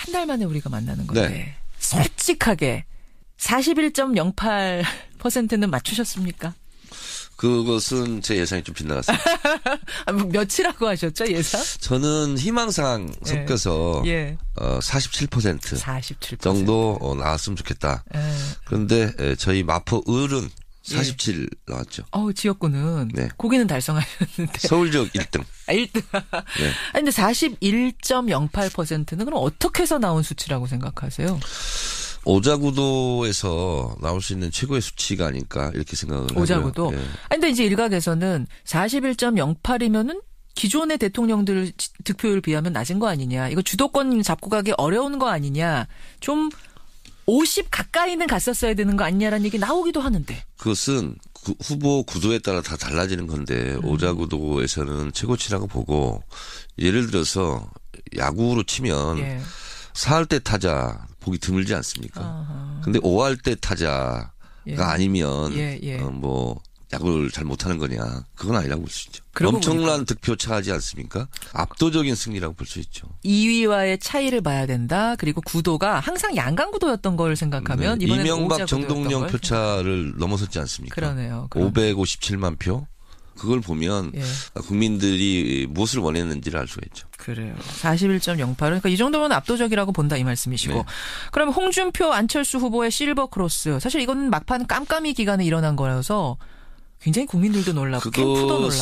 한 달 만에 우리가 만나는 건데 네. 솔직하게 41.08%는 맞추셨습니까? 그것은 제 예상이 좀 빗나갔습니다. 몇이라고 하셨죠, 예상? 저는 희망사항 섞여서 예. 47% 47% 정도 나왔으면 좋겠다. 그런데 저희 마포 을은 47 나왔죠. 지역구는 네. 거기는 달성하셨는데 서울 지역 1등. 1등. 네. 아니, 근데 41.08%는 그럼 어떻게 해서 나온 수치라고 생각하세요? 오자구도에서 나올 수 있는 최고의 수치가 아닐까 이렇게 생각을 하고요. 오자구도. 예. 아니, 근데 이제 일각에서는 41.08이면은 기존의 대통령들 득표율 비하면 낮은 거 아니냐. 이거 주도권 잡고 가기 어려운 거 아니냐. 좀 50 가까이는 갔었어야 되는 거 아니냐라는 얘기 나오기도 하는데. 그것은 후보 구도에 따라 다 달라지는 건데 오자구도에서는 최고치라고 보고 예를 들어서 야구로 치면 예. 4할 때 타자 보기 드물지 않습니까? 근데 5할 때 타자가 아니면 뭐 야구를 잘 못하는 거냐. 그건 아니라고 볼 수 있죠. 엄청난 득표 차이지 않습니까? 압도적인 승리라고 볼 수 있죠. 2위와의 차이를 봐야 된다. 그리고 구도가 항상 양강 구도였던 걸 생각하면 이번에는 이명박 정동영 표차를 넘어섰지 않습니까? 그러네요. 557만 표. 그걸 보면 국민들이 무엇을 원했는지를 알 수가 있죠. 그래요. 41.08. 그러니까 이 정도면 압도적이라고 본다 이 말씀이시고. 네. 그러면 홍준표, 안철수 후보의 실버 크로스. 사실 이거는 막판 깜깜이 기간에 일어난 거라서 굉장히 국민들도 놀라고 캠프도 놀라고.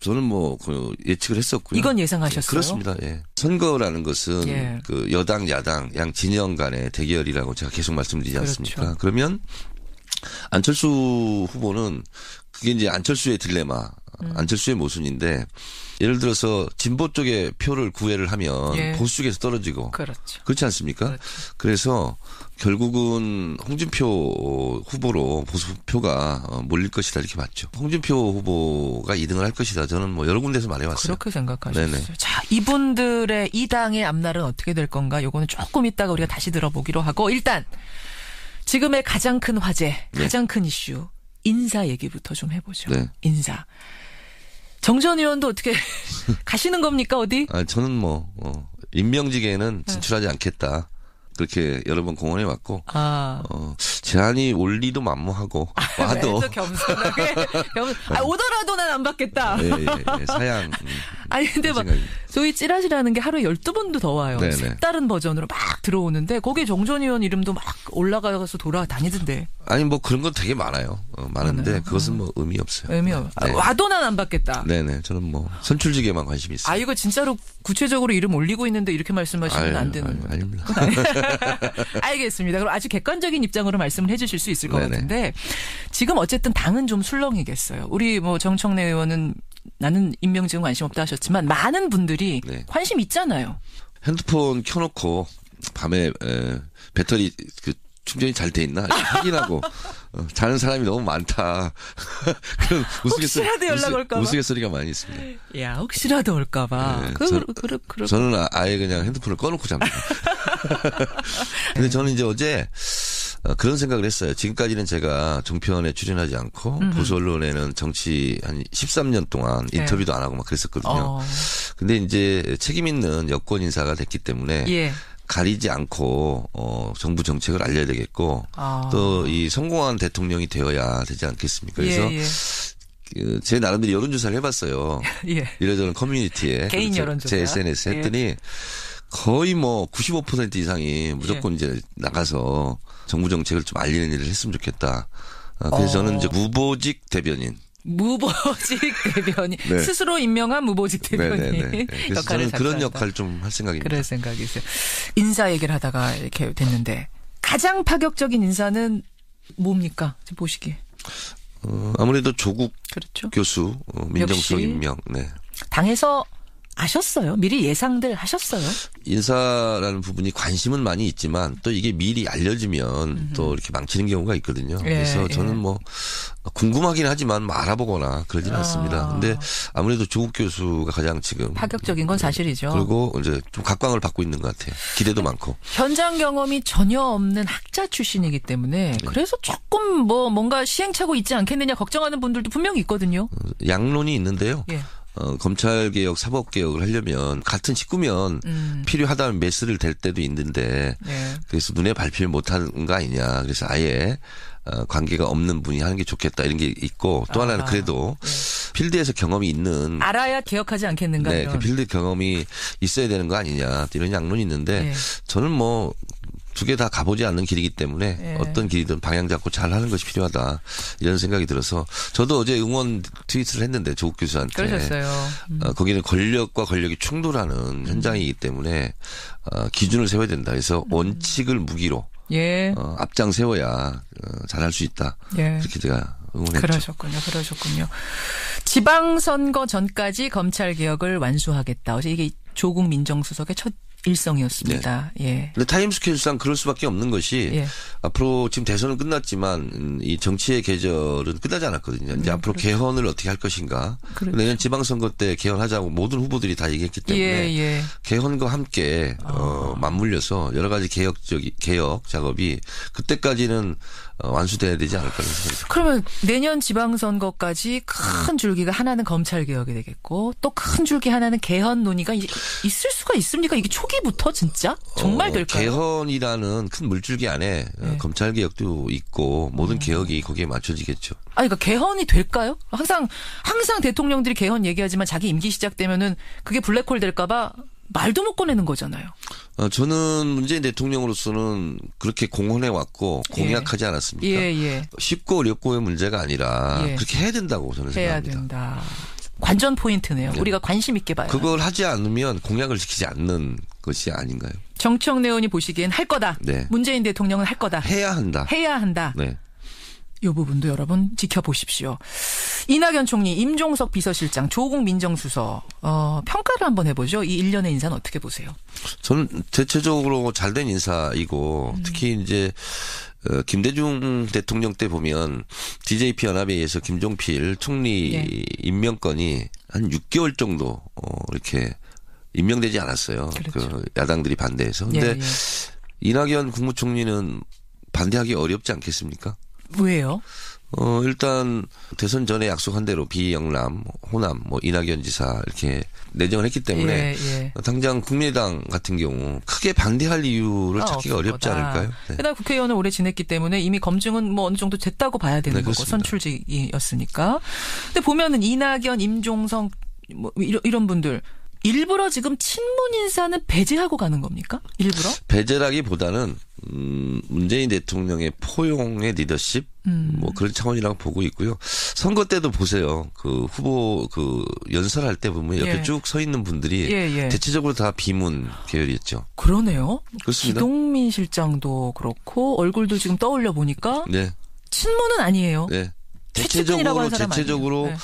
저는 예측을 했었고요. 이건 예상하셨어요? 그렇습니다. 예. 선거라는 것은 그 여당, 야당, 양 진영 간의 대결이라고 제가 계속 말씀드리지 않습니까? 그렇죠. 그러면 안철수 후보는 그게 이제 안철수의 딜레마, 안철수의 모순인데 예를 들어서 진보 쪽에 표를 구애를 하면 보수 쪽에서 떨어지고 그렇죠. 그렇지 않습니까? 그렇죠. 그래서 결국은 홍준표 후보로 보수 표가 몰릴 것이다 이렇게 봤죠. 홍준표 후보가 2등을 할 것이다. 저는 여러 군데서 말해왔어요. 그렇게 생각하셨어요. 네네. 자, 이분들의 이 당의 앞날은 어떻게 될 건가? 요거는 조금 이따가 우리가 다시 들어보기로 하고 일단 지금의 가장 큰 화제, 가장 큰 이슈 인사 얘기부터 좀 해보죠. 네. 인사. 정 전 의원도 어떻게 가시는 겁니까 어디? 저는 임명직에는 진출하지 않겠다. 그렇게 여러 번 공언해 왔고 제안이 올 리도 만무하고 와도 겸손하게 오더라도 난 안 받겠다. 예, 사양. 아니 근데 소위 찌라시라는 게 하루에 12번도 더 와요. 네네. 색다른 버전으로 막 들어오는데 거기에 정전 의원 이름도 막 올라가서 돌아다니던데. 아니 그런 건 되게 많아요. 많은데 그것은 의미 없어요. 의미 없어요. 네. 와도 난 안 받겠다. 네네. 저는 선출직에만 관심이 있어요. 이거 진짜로 구체적으로 이름 올리고 있는데 이렇게 말씀하시면 안 되는. 아닙니다. 알겠습니다. 그럼 아주 객관적인 입장으로 말씀을 해주실 수 있을 것 같은데 지금 어쨌든 당은 좀 술렁이겠어요. 우리 정청래 의원은 나는 임명직은 관심 없다 하셨지만 많은 분들이 관심 있잖아요. 핸드폰 켜놓고 밤에 배터리 충전이 잘 돼 있나 확인하고 자는 사람이 너무 많다. 그런 혹시라도 연락 올까 봐. 우스갯소리가 많이 있습니다. 야 혹시라도 올까 봐. 저는 아예 그냥 핸드폰을 꺼놓고 잡니다. 근데 저는 이제 어제 그런 생각을 했어요. 지금까지는 제가 종편에 출연하지 않고 보수 언론에는 정치 한 13년 동안 인터뷰도 안 하고 막 그랬었거든요. 근데 이제 책임 있는 여권 인사가 됐기 때문에 가리지 않고 정부 정책을 알려야 되겠고 또 이 성공한 대통령이 되어야 되지 않겠습니까? 그래서 제 나름대로 여론조사를 해봤어요. 이래저래 커뮤니티에 개인 여론조사 제 SNS에 했더니 거의 95% 이상이 무조건 이제 나가서 정부 정책을 좀 알리는 일을 했으면 좋겠다. 그래서 저는 이제 무보직 대변인. 스스로 임명한 무보직 대변인 그래서 저는 그런 역할을 좀 할 생각입니다. 그럴 생각이세요. 인사 얘기를 하다가 이렇게 됐는데 가장 파격적인 인사는 뭡니까? 지금 보시기에. 아무래도 조국 교수 민정수석 임명. 당에서 아셨어요? 미리 예상들 하셨어요? 인사라는 부분이 관심은 많이 있지만 또 이게 미리 알려지면 또 이렇게 망치는 경우가 있거든요. 그래서 저는 궁금하긴 하지만 알아보거나 그러지는 않습니다. 근데 아무래도 조국 교수가 가장 지금 파격적인 건 사실이죠. 그리고 이제 좀 각광을 받고 있는 것 같아요. 기대도 많고. 현장 경험이 전혀 없는 학자 출신이기 때문에 그래서 조금 뭔가 시행착오 있지 않겠느냐 걱정하는 분들도 분명히 있거든요. 양론이 있는데요. 검찰개혁, 사법개혁을 하려면 같은 식구면 필요하다면 메스를 댈 때도 있는데 네. 그래서 눈에 밟히를 못하는 거 아니냐. 그래서 아예 관계가 없는 분이 하는 게 좋겠다 이런 게 있고 또 하나는 그래도 필드에서 경험이 있는 알아야 개혁하지 않겠는가. 네, 이런. 그 필드 경험이 있어야 되는 거 아니냐 이런 양론이 있는데 네. 저는 뭐 두 개 다 가보지 않는 길이기 때문에 네. 어떤 길이든 방향 잡고 잘 하는 것이 필요하다 이런 생각이 들어서 저도 어제 응원 트윗을 했는데 조국 교수한테 그러셨어요. 거기는 권력과 권력이 충돌하는 현장이기 때문에 기준을 세워야 된다. 그래서 원칙을 무기로 예. 앞장 세워야 잘할 수 있다. 예. 그렇게 제가 응원했죠. 그러셨군요. 지방선거 전까지 검찰개혁을 완수하겠다. 어제 이게 조국 민정수석의 첫 일성이었습니다. 네. 예. 근데 타임스케줄상 그럴 수밖에 없는 것이 예. 앞으로 지금 대선은 끝났지만 이 정치의 계절은 끝나지 않았거든요. 이제 앞으로 그렇죠. 개헌을 어떻게 할 것인가. 그렇죠. 내년 지방선거 때 개헌하자고 모든 후보들이 다 얘기했기 때문에 예. 개헌과 함께 맞물려서 여러 가지 개혁 작업이 그때까지는 완수돼야 되지 않을까 생각합니다. 그러면 내년 지방선거까지 큰 줄기가 하나는 검찰개혁이 되겠고 또 큰 줄기 하나는 개헌 논의가 있을 수가 있습니까? 이게 초기부터 진짜? 정말 될까요? 개헌이라는 큰 물줄기 안에 네. 검찰개혁도 있고 모든 개혁이 거기에 맞춰지겠죠. 그러니까 개헌이 될까요? 항상 대통령들이 개헌 얘기하지만 자기 임기 시작되면은 그게 블랙홀 될까봐 말도 못 꺼내는 거잖아요. 저는 문재인 대통령으로서는 그렇게 공헌해 왔고 공약하지 않았습니까? 예. 쉽고 어렵고의 문제가 아니라 예. 그렇게 해야 된다고 저는 해야 생각합니다. 된다. 관전 포인트네요. 네. 우리가 관심 있게 봐요. 그걸 하지 않으면 공약을 지키지 않는 것이 아닌가요? 정청래 의원이 보시기엔 할 거다. 네. 문재인 대통령은 할 거다. 해야 한다. 해야 한다. 네. 이 부분도 여러분 지켜보십시오. 이낙연 총리, 임종석 비서실장, 조국 민정수석 평가를 한번 해보죠. 이 1년의 인사는 어떻게 보세요? 저는 대체적으로 잘된 인사이고 특히 이제 김대중 대통령 때 보면 DJP 연합에 의해서 김종필 총리 예. 임명권이 한 6개월 정도 이렇게 임명되지 않았어요. 그렇죠. 그 야당들이 반대해서. 근데 예. 이낙연 국무총리는 반대하기 어렵지 않겠습니까? 왜요? 일단 대선 전에 약속한 대로 비영남, 호남, 이낙연 지사 이렇게 내정을 했기 때문에 예. 당장 국민의당 같은 경우 크게 반대할 이유를 찾기가 어렵지 거다. 않을까요? 네. 게다가 국회의원을 오래 지냈기 때문에 이미 검증은 어느 정도 됐다고 봐야 되는 네, 거고 그렇습니다. 선출직이었으니까. 근데 보면은 이낙연, 임종석 이런 분들 일부러 지금 친문 인사는 배제하고 가는 겁니까? 일부러? 배제라기보다는 문재인 대통령의 포용의 리더십 그런 차원이라고 보고 있고요. 선거 때도 보세요. 그 후보 연설할 때 보면 옆에 예. 쭉 서 있는 분들이 예. 대체적으로 다 비문 계열이었죠. 그러네요. 그렇습니다. 기동민 실장도 그렇고 얼굴도 지금 떠올려 보니까 네. 친문은 아니에요. 네. 최측근이라고 하는 사람 대체적으로 아니에요.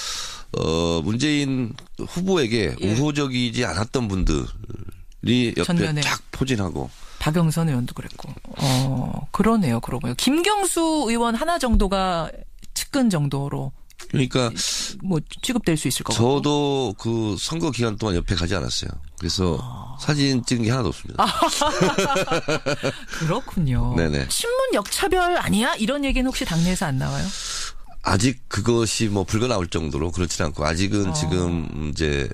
문재인 후보에게 예. 우호적이지 않았던 분들이 옆에 전면에. 쫙 포진하고. 박영선 의원도 그랬고. 그러네요. 그러고 보면 김경수 의원 하나 정도가 측근 정도로 그러니까 취급될 수 있을 것 같고. 저도 그 선거 기간 동안 옆에 가지 않았어요. 그래서 사진 찍은 게 하나도 없습니다. 그렇군요. 네네. 친문 역차별 아니야? 이런 얘기는 혹시 당내에서 안 나와요? 아직 그것이 불가 나올 정도로 그렇지 않고 아직은 지금 이제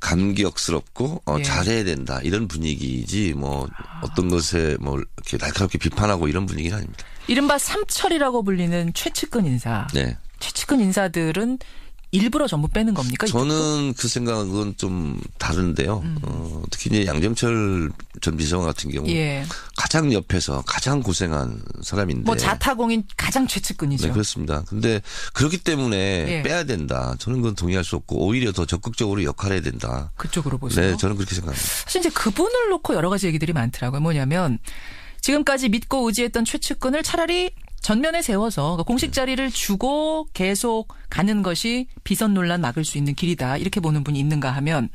감격스럽고 예. 잘해야 된다 이런 분위기지 어떤 것에 이렇게 날카롭게 비판하고 이런 분위기는 아닙니다. 이른바 삼철이라고 불리는 최측근 인사. 네. 최측근 인사들은 일부러 전부 빼는 겁니까? 저는 그 생각은 좀 다른데요. 특히 이제 양정철 전 비서관 같은 경우 예. 가장 옆에서 가장 고생한 사람인데. 자타공인 가장 최측근이죠. 네, 그렇습니다. 근데 그렇기 때문에 예. 빼야 된다. 저는 그건 동의할 수 없고 오히려 더 적극적으로 역할해야 된다. 그쪽으로 보세요. 네, 저는 그렇게 생각합니다. 사실 이제 그분을 놓고 여러 가지 얘기들이 많더라고요. 뭐냐면 지금까지 믿고 의지했던 최측근을 차라리 전면에 세워서 그러니까 공식 자리를 주고 계속 가는 것이 비선 논란 막을 수 있는 길이다. 이렇게 보는 분이 있는가 하면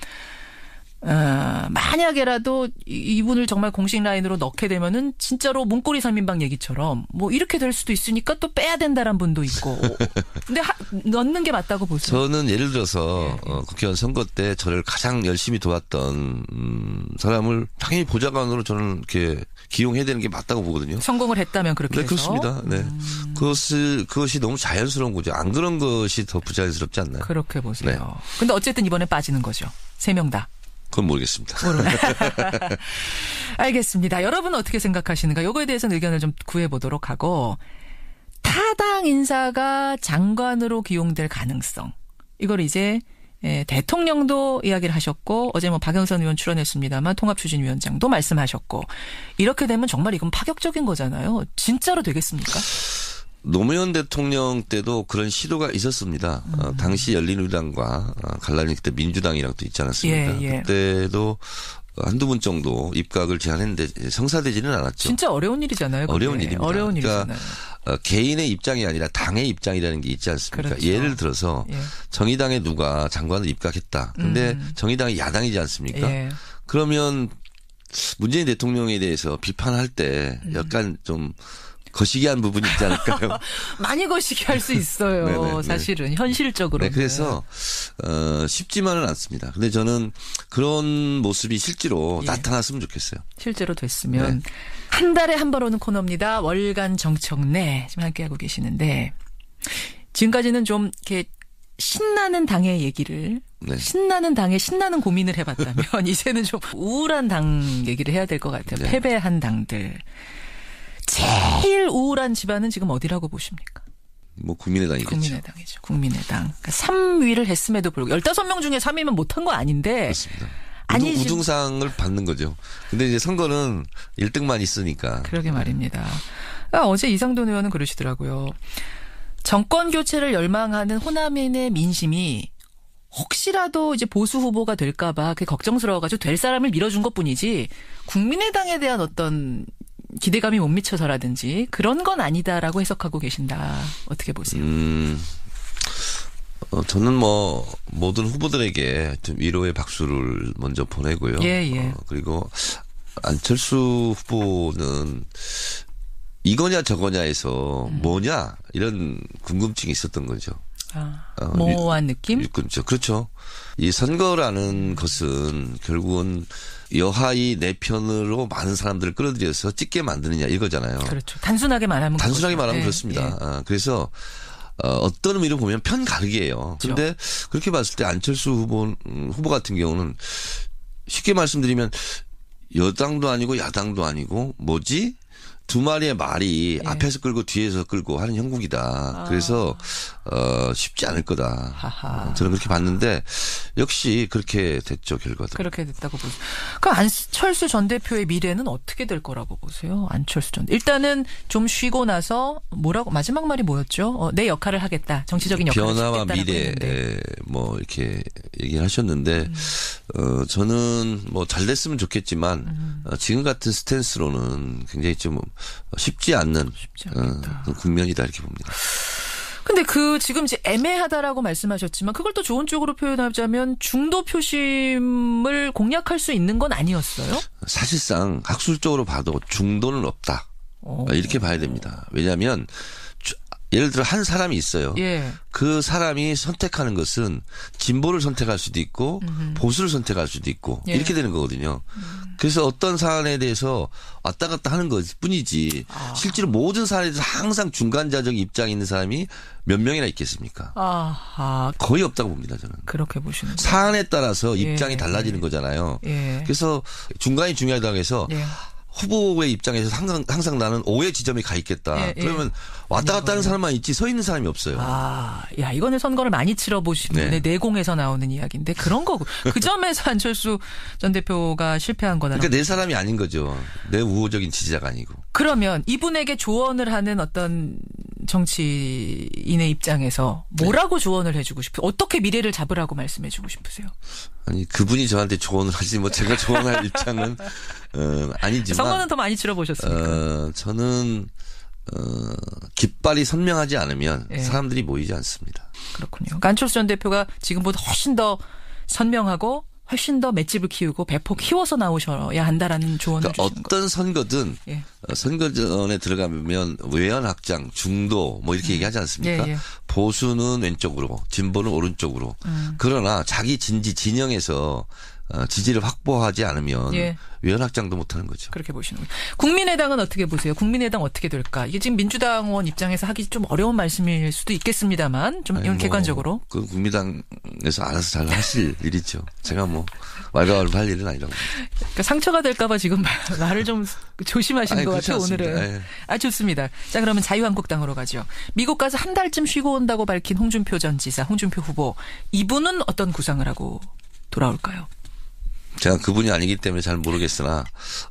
만약에라도 이분을 정말 공식 라인으로 넣게 되면은 진짜로 문고리 3인방 얘기처럼 뭐 이렇게 될 수도 있으니까 또 빼야 된다는 분도 있고. 근데 넣는 게 맞다고 보세요? 저는 예를 들어서 국회의원 선거 때 저를 가장 열심히 도왔던 사람을 당연히 보좌관으로 저는 이렇게 기용해야 되는 게 맞다고 보거든요. 성공을 했다면 그렇게 네, 해서. 그렇습니다. 네. 그것이 너무 자연스러운 거죠. 안 그런 것이 더 부자연스럽지 않나요? 그렇게 보세요. 네. 근데 어쨌든 이번에 빠지는 거죠. 3명 다. 그건 모르겠습니다. 알겠습니다. 여러분은 어떻게 생각하시는가? 요거에 대해서는 의견을 좀 구해보도록 하고 타당 인사가 장관으로 기용될 가능성. 이걸 이제 대통령도 이야기를 하셨고 어제 뭐 박영선 의원 출연했습니다만 통합추진위원장도 말씀하셨고 이렇게 되면 정말 이건 파격적인 거잖아요. 진짜로 되겠습니까? 노무현 대통령 때도 그런 시도가 있었습니다. 당시 열린우리당과 갈라니 그때 민주당이랑 또 있지 않았습니까? 예. 그때도 한두 분 정도 입각을 제안했는데 성사되지는 않았죠. 진짜 어려운 일이잖아요. 그게. 어려운 일입니다. 어려운 그러니까 일이잖아요. 개인의 입장이 아니라 당의 입장이라는 게 있지 않습니까? 그렇죠. 예를 들어서 정의당에 누가 장관을 입각했다. 근데 정의당이 야당이지 않습니까? 예. 그러면 문재인 대통령에 대해서 비판할 때 약간 좀 거시기한 부분이 있지 않을까요? 많이 거시기 할 수 있어요. 네네, 사실은 현실적으로. 네, 그래서 쉽지만은 않습니다. 근데 저는 그런 모습이 실제로 나타났으면 좋겠어요. 실제로 됐으면 한 달에 한 번 오는 코너입니다. 월간 정청래 지금 함께하고 계시는데 지금까지는 좀 이렇게 신나는 당의 얘기를 신나는 당의 신나는 고민을 해봤다면 이제는 좀 우울한 당 얘기를 해야 될 것 같아요. 패배한 당들. 제일 우울한 집안은 지금 어디라고 보십니까? 뭐 국민의당이겠죠. 국민의당이죠. 국민의당. 그러니까 3위를 했음에도 불구하고 15명 중에 3위면 못한 거 아닌데. 그렇습니다. 우등상을 받는 거죠. 근데 이제 선거는 1등만 있으니까. 그러게 말입니다. 어제 이상돈 의원은 그러시더라고요. 정권 교체를 열망하는 호남인의 민심이 혹시라도 이제 보수 후보가 될까봐 그게 걱정스러워가지고 될 사람을 밀어준 것뿐이지 국민의당에 대한 어떤 기대감이 못 미쳐서라든지 그런 건 아니다라고 해석하고 계신다. 어떻게 보세요? 저는 뭐 모든 후보들에게 좀 위로의 박수를 먼저 보내고요. 그리고 안철수 후보는 이거냐 저거냐에서 뭐냐 이런 궁금증이 있었던 거죠. 모호한 느낌? 그렇죠. 이 선거라는 것은 결국은 여하의 내 편으로 많은 사람들을 끌어들여서 찍게 만드느냐 이거잖아요. 그렇죠. 단순하게 말하면 그렇습니다. 그래서 어떤 의미로 보면 편가르기예요. 그런데 그렇게 봤을 때 안철수 후보 같은 경우는 쉽게 말씀드리면 여당도 아니고 야당도 아니고 뭐지? 두 마리의 말이 앞에서 끌고 뒤에서 끌고 하는 형국이다. 그래서 쉽지 않을 거다. 저는 그렇게 봤는데 역시 그렇게 됐죠, 결과도. 그렇게 됐다고 보세요. 그럼 안철수 전 대표의 미래는 어떻게 될 거라고 보세요? 안철수 전 일단은 좀 쉬고 나서 마지막 말이 뭐였죠? 내 역할을 하겠다. 정치적인 역할을 변화와 미래 뭐 이렇게 얘기를 하셨는데 저는 뭐 잘 됐으면 좋겠지만 지금 같은 스탠스로는 굉장히 좀 쉽지 않는 국면이다 이렇게 봅니다. 근데 지금 이제 애매하다라고 말씀하셨지만 그걸 또 좋은 쪽으로 표현하자면 중도 표심을 공략할 수 있는 건 아니었어요? 사실상 학술적으로 봐도 중도는 없다. 이렇게 봐야 됩니다. 왜냐하면 예를 들어 한 사람이 있어요. 그 사람이 선택하는 것은 진보를 선택할 수도 있고 보수를 선택할 수도 있고 이렇게 되는 거거든요. 그래서 어떤 사안에 대해서 왔다 갔다 하는 것뿐이지 실제로 모든 사안에 대해서 항상 중간자적 입장에 있는 사람이 몇 명이나 있겠습니까? 거의 없다고 봅니다. 저는. 그렇게 보시는 거예요. 사안에 따라서 입장이 달라지는 거잖아요. 그래서 중간이 중요하다고 해서 후보의 입장에서 항상 나는 오해 지점이 가 있겠다. 그러면 왔다 갔다 하는 사람만 있지 서 있는 사람이 없어요. 야, 이거는 선거를 많이 치러보신 분의 내공에서 나오는 이야기인데 그런 거고. 그 점에서 안철수 전 대표가 실패한 거다. 그러니까 내 사람이 아닌 거죠. 내 우호적인 지지자가 아니고. 그러면 이분에게 조언을 하는 어떤 정치인의 입장에서 뭐라고 조언을 해주고 싶으세요? 어떻게 미래를 잡으라고 말씀해주고 싶으세요? 아니 그분이 저한테 조언을 하지 뭐 제가 조언할 입장은 아니지만 선거는 더 많이 치러보셨으니까. 저는 깃발이 선명하지 않으면 사람들이 모이지 않습니다. 그렇군요. 안철수 전 대표가 지금보다 훨씬 더 선명하고 훨씬 더 맷집을 키우고 배포 키워서 나오셔야 한다라는 조언을 그러니까 주시는 어떤 선거든 예. 선거전에 들어가면 외연 확장, 중도 뭐 이렇게 얘기하지 않습니까? 예, 예. 보수는 왼쪽으로, 진보는 오른쪽으로. 그러나 자기 진영에서 지지를 확보하지 않으면 예. 외연 확장도 못하는 거죠. 그렇게 보시는 거예요. 국민의당은 어떻게 보세요? 국민의당 어떻게 될까? 이게 지금 민주당원 입장에서 하기 좀 어려운 말씀일 수도 있겠습니다만 좀 이건 객관적으로. 그 국민당에서 알아서 잘 하실 일이죠. 제가 뭐 왈가왈부 할 일은 아니라고. 그러니까 상처가 될까봐 지금 말을 좀 조심하시는 것 같아요, 오늘은. 예. 아, 좋습니다. 자, 그러면 자유한국당으로 가죠. 미국 가서 한 달쯤 쉬고 온다고 밝힌 홍준표 전 지사, 홍준표 후보. 이분은 어떤 구상을 하고 돌아올까요? 제가 그분이 아니기 때문에 잘 모르겠으나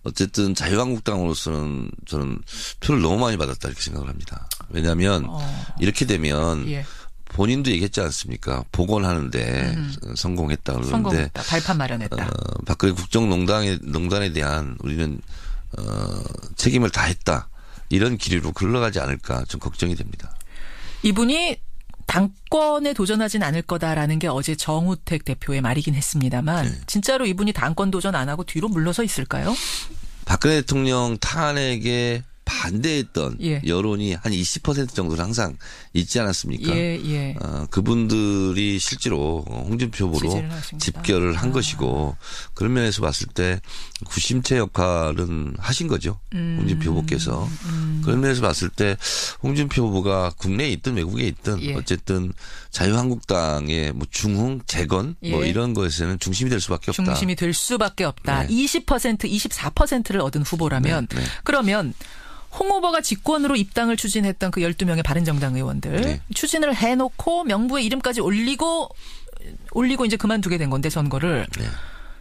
어쨌든 자유한국당으로서는 저는 표를 너무 많이 받았다 이렇게 생각을 합니다. 왜냐하면 이렇게 되면 예. 본인도 얘기했지 않습니까? 복원하는데 성공했다 그러는데 성공했다. 발판 마련했다. 박근혜 국정농단에 대한 우리는 책임을 다했다. 이런 기류로 흘러가지 않을까 좀 걱정이 됩니다. 이분이 당권에 도전하진 않을 거다라는 게 어제 정우택 대표의 말이긴 했습니다만 네. 진짜로 이분이 당권 도전 안 하고 뒤로 물러서 있을까요? 박근혜 대통령 탄핵에 반대했던 예. 여론이 한 20% 정도는 항상 있지 않았습니까? 예. 그분들이 실제로 홍준표 후보로 집결을 한 것이고 그런 면에서 봤을 때 구심체 역할은 하신 거죠. 홍준표 후보께서. 그런 면에서 봤을 때 홍준표 후보가 국내에 있든 외국에 있든 예. 어쨌든 자유한국당의 뭐 중흥, 재건 뭐 예. 이런 것에는 중심이 될 수밖에 없다. 중심이 될 수밖에 없다. 네. 20%, 24%를 얻은 후보라면 네. 그러면 홍 후보가 직권으로 입당을 추진했던 그 12명의 바른정당 의원들 네. 추진을 해놓고 명부에 이름까지 올리고 이제 그만두게 된 건데 선거를. 네.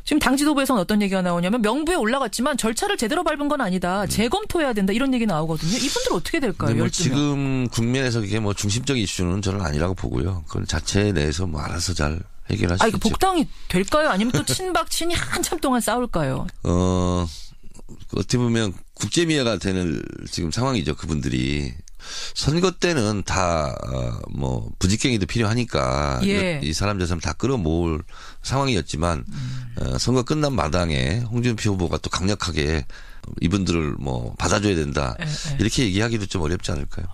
지금 당 지도부에서는 어떤 얘기가 나오냐면 명부에 올라갔지만 절차를 제대로 밟은 건 아니다. 재검토해야 된다. 이런 얘기 나오거든요. 이분들 어떻게 될까요? 뭐 12명. 지금 국면에서 그게 뭐 중심적 이슈는 저는 아니라고 보고요. 그건 자체 내에서 뭐 알아서 잘 해결할 수 있죠. 복당이 될까요? 아니면 또 친박 친이 한참 동안 싸울까요? 어떻게 보면 국제미아가 되는 지금 상황이죠. 그분들이. 선거 때는 다, 부직갱이도 필요하니까. 예. 이 사람 저 사람 다 끌어모을 상황이었지만, 선거 끝난 마당에 홍준표 후보가 또 강력하게 이분들을 받아줘야 된다. 이렇게 얘기하기도 좀 어렵지 않을까요?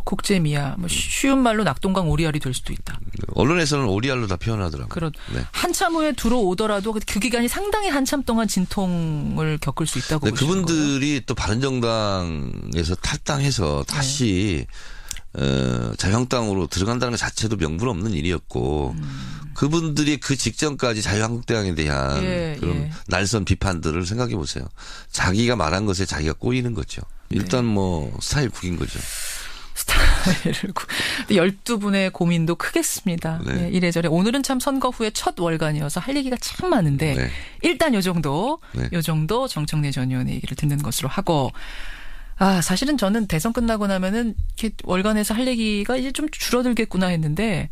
국제미아, 쉬운 말로 낙동강 오리알이 될 수도 있다. 언론에서는 오리알로 다 표현하더라고요. 네. 한참 후에 들어오더라도 그 기간이 상당히 한참 동안 진통을 겪을 수 있다고 보시는 거예요? 그분들이 또 바른정당에서 탈당해서 다시 자유한국당으로 들어간다는 것 자체도 명분 없는 일이었고 그분들이 그 직전까지 자유한국당에 대한 그런 날선 비판들을 생각해 보세요. 자기가 말한 것에 자기가 꼬이는 거죠. 일단 스타일 국인 거죠. 스타일을 12분의 고민도 크겠습니다. 네. 네, 이래저래 오늘은 참 선거 후에 첫 월간이어서 할 얘기가 참 많은데 네. 일단 요 정도 정청래 전 의원의 얘기를 듣는 것으로 하고 사실은 저는 대선 끝나고 나면은 이렇게 월간에서 할 얘기가 이제 좀 줄어들겠구나 했는데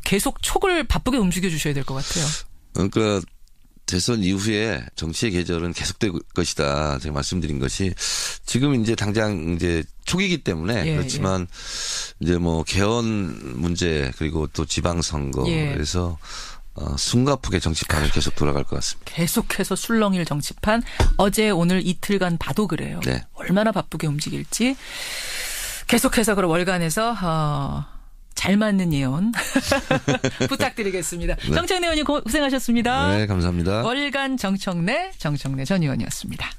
계속 촉을 바쁘게 움직여 주셔야 될 것 같아요. 그러니까 대선 이후에 정치의 계절은 계속될 것이다. 제가 말씀드린 것이 지금 이제 당장 이제 초기이기 때문에 그렇지만 이제 개헌 문제 그리고 또 지방선거 그래서 숨가쁘게 정치판은 계속 돌아갈 것 같습니다. 계속해서 술렁일 정치판 어제 오늘 이틀간 봐도 그래요. 네. 얼마나 바쁘게 움직일지 계속해서 그럼 월간에서 잘 맞는 예언 부탁드리겠습니다. 네. 정청래 의원님 고생하셨습니다. 네, 감사합니다. 월간 정청래 전 의원이었습니다.